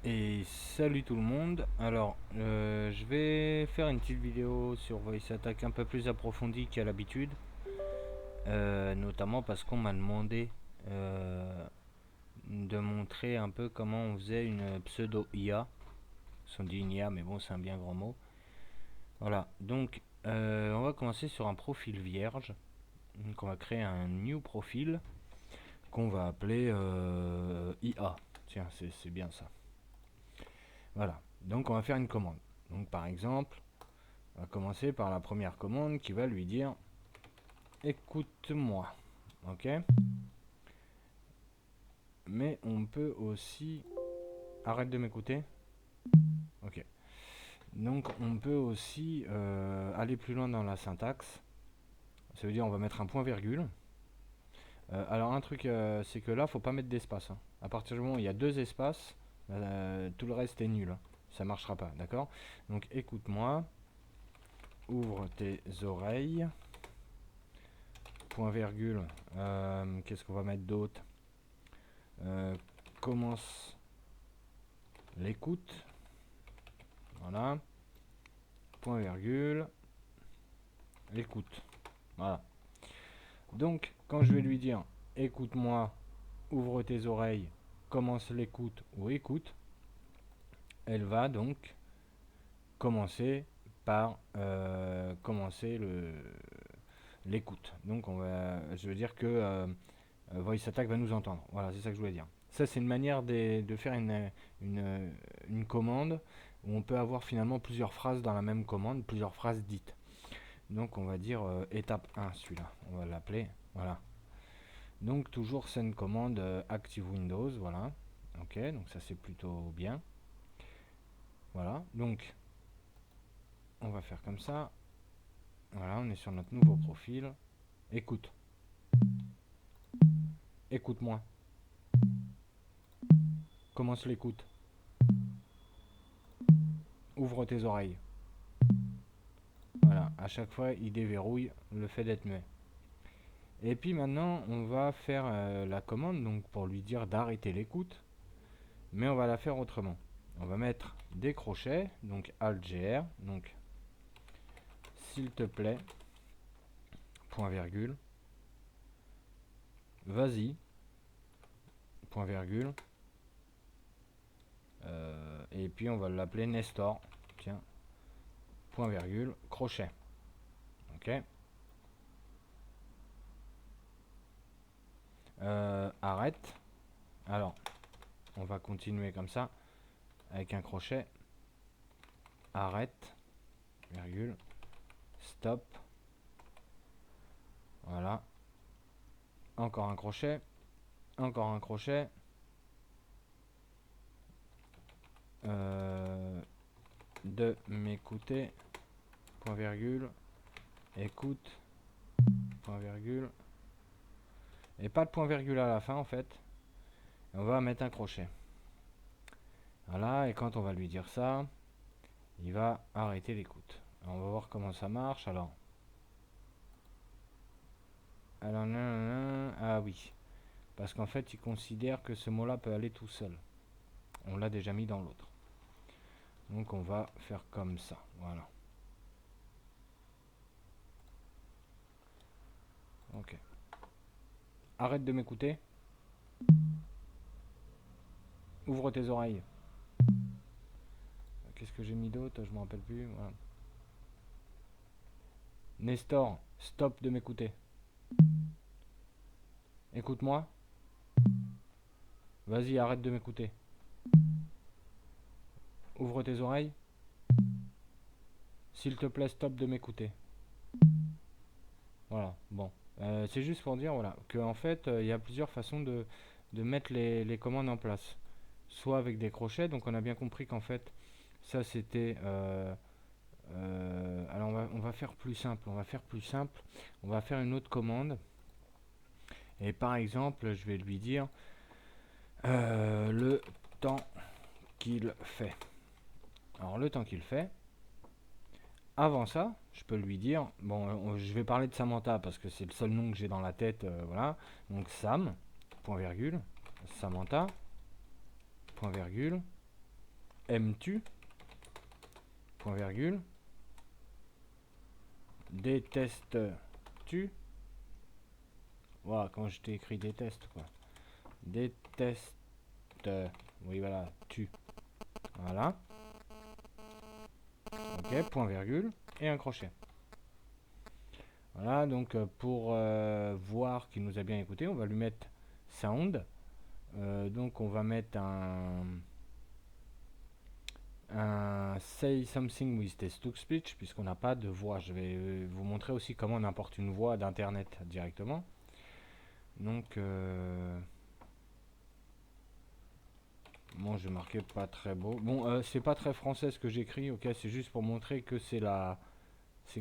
Et salut tout le monde. Alors, je vais faire une petite vidéo sur Voice Attack un peu plus approfondie qu'à l'habitude, notamment parce qu'on m'a demandé de montrer un peu comment on faisait une pseudo IA. On dit une IA, mais bon, c'est un bien grand mot. Voilà. Donc, on va commencer sur un profil vierge. Donc, on va créer un new profil qu'on va appeler IA. Tiens, c'est bien ça. Voilà. Donc, on va faire une commande. Donc, par exemple, on va commencer par la première commande qui va lui dire écoute-moi. Ok. Mais on peut aussi. Arrête de m'écouter. Ok. Donc on peut aussi aller plus loin dans la syntaxe. Ça veut dire on va mettre un point virgule. Alors un truc, c'est que là, faut pas mettre d'espace, hein. À partir du moment où il y a deux espaces, tout le reste est nul, hein. Ça marchera pas, d'accord. Donc écoute-moi. Ouvre tes oreilles. Point virgule. Qu'est-ce qu'on va mettre d'autre? Euh, Commence l'écoute. Voilà. Point virgule. L'écoute. Voilà. Donc, quand je vais lui dire écoute-moi, ouvre tes oreilles, commence l'écoute ou écoute, elle va donc commencer par commencer l'écoute. Donc, je veux dire que Voice Attack va nous entendre. Voilà, c'est ça que je voulais dire. Ça, c'est une manière de faire une commande où on peut avoir finalement plusieurs phrases dans la même commande, plusieurs phrases dites. Donc on va dire étape 1 celui-là, on va l'appeler, voilà. Donc toujours send commande active Windows, voilà. Ok, donc ça c'est plutôt bien. Voilà, donc on va faire comme ça. Voilà, on est sur notre nouveau profil. Écoute, écoute-moi. Commence l'écoute. Ouvre tes oreilles. Voilà, à chaque fois il déverrouille le fait d'être muet. Et puis maintenant on va faire la commande donc pour lui dire d'arrêter l'écoute. Mais on va la faire autrement. On va mettre des crochets, donc Alt-GR, donc s'il te plaît, point virgule, vas-y, point virgule, et puis on va l'appeler Nestor, tiens, point virgule, crochet, ok. Arrête, alors on va continuer comme ça, avec un crochet, arrête, virgule, stop, voilà, encore un crochet, encore un crochet, de m'écouter, point virgule, écoute, point virgule, et pas de point virgule à la fin en fait. On va mettre un crochet. Voilà, et quand on va lui dire ça, il va arrêter l'écoute. On va voir comment ça marche. Alors ah oui, parce qu'en fait, il considère que ce mot-là peut aller tout seul. On l'a déjà mis dans l'autre. Donc on va faire comme ça. Voilà. Ok. Arrête de m'écouter. Ouvre tes oreilles. Qu'est-ce que j'ai mis d'autre? Je me rappelle plus. Voilà. Nestor, stop de m'écouter. Écoute-moi. Vas-y, arrête de m'écouter. Ouvre tes oreilles. S'il te plaît, stop de m'écouter. Voilà, bon. C'est juste pour dire voilà, qu'en fait, il y a plusieurs façons de mettre les commandes en place. Soit avec des crochets, donc on a bien compris qu'en fait, ça c'était... alors on va faire plus simple, on va faire plus simple. On va faire une autre commande. Et par exemple, je vais lui dire le temps qu'il fait. Alors le temps qu'il fait, avant ça, je peux lui dire, bon, je vais parler de Samantha parce que c'est le seul nom que j'ai dans la tête, voilà. Donc Sam, point virgule, Samantha, point virgule, Aimes-tu? Point virgule. Détestes-tu? Voilà, quand je t'ai écrit déteste, quoi. Déteste. Oui, voilà, tu. Voilà. Ok, point virgule. Et un crochet. Voilà, donc pour voir qu'il nous a bien écouté, on va lui mettre sound. Donc on va mettre un say something with text-to-speech puisqu'on n'a pas de voix. Je vais vous montrer aussi comment on importe une voix d'internet directement. Donc bon, je vais marquer pas très beau. Bon, c'est pas très français ce que j'écris, ok, c'est juste pour montrer que c'est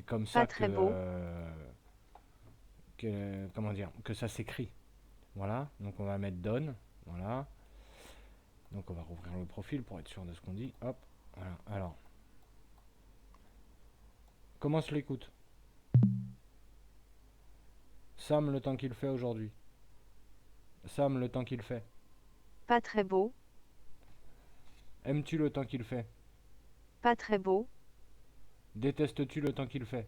comme Pas ça très beau. comment dire, que ça s'écrit. Voilà, donc on va mettre done, voilà. Donc on va rouvrir le profil pour être sûr de ce qu'on dit. Hop, voilà. Alors, commence l'écoute. Sam le temps qu'il fait aujourd'hui. Sam le temps qu'il fait. Pas très beau. Aimes-tu le temps qu'il fait? Pas très beau. Détestes-tu le temps qu'il fait?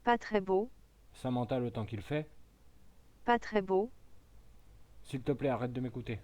Pas très beau. Samantha le temps qu'il fait? Pas très beau. S'il te plaît, arrête de m'écouter.